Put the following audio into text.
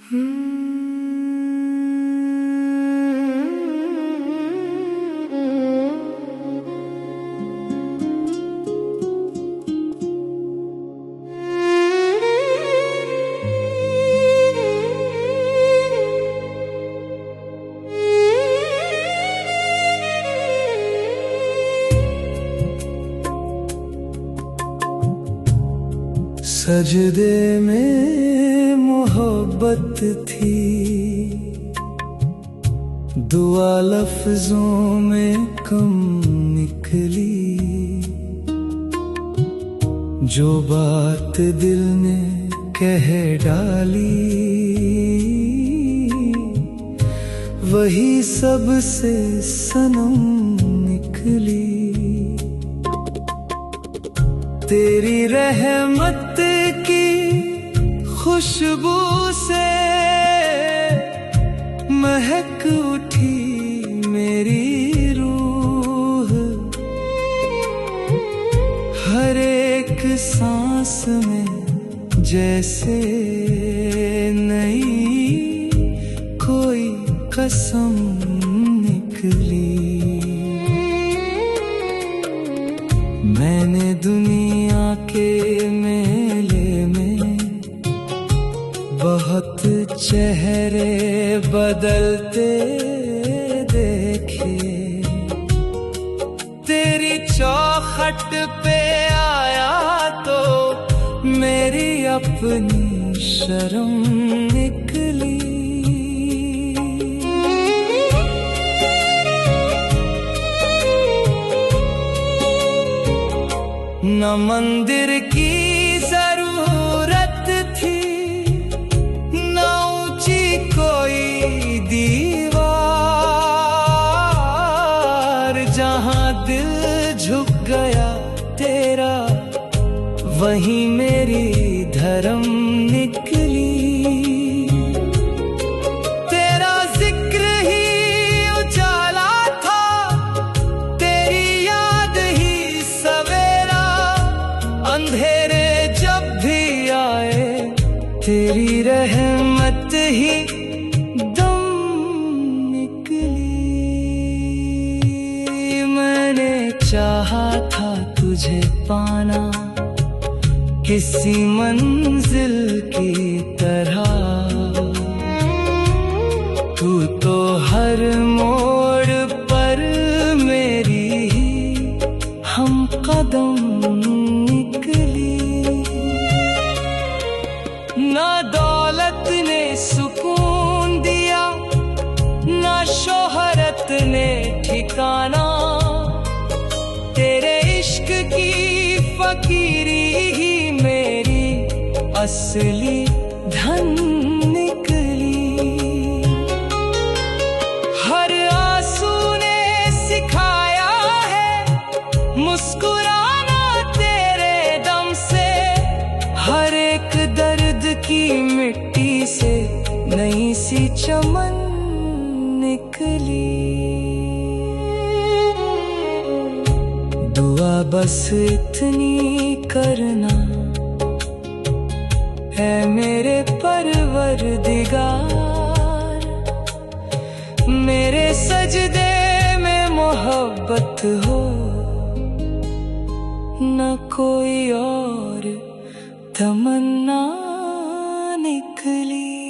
सजदे में मोहब्बत थी, दुआ लफ्जों में कम निकली। जो बात दिल ने कह डाली, वही सबसे सनम निकली। तेरी रहमत की खुशबू से महक उठी मेरी रूह। हर एक सांस में जैसे नई कोई कसम निकली। मैंने दुनिया के मेले में बहुत चेहरे बदलते देखे। तेरी चौखट पे आया तो मेरी अपनी शर्म निकली। न मंदिर की जरूरत थी, न ऊंची कोई दीवार। जहां दिल झुक गया तेरा, वहीं मेरी धर्म निकली। तेरा जिक्र ही उजाला था, तेरी याद ही सवेरा। अंधेरे जब भी आए, तेरी रहमत ही दम निकली। मैंने चाहा था तुझे पाना, किसी मंजिल की तरह। तू तो हर मोड़ पर मेरी हम कदम निकली। ना दौलत ने सुकून दिया, ना शोहरत ने ठिकाना। तेरे इश्क की फकीरी ही मेरी असली धन निकली। हर आंसू ने सिखाया है मुस्कुराना तेरे दम से। हर एक दर्द की मिट्टी से नई सी चमन निकली। दुआ बस इतनी करना है मेरे परवरदिगार, मेरे सजदे में मोहब्बत हो, न कोई और तमन्ना निकली।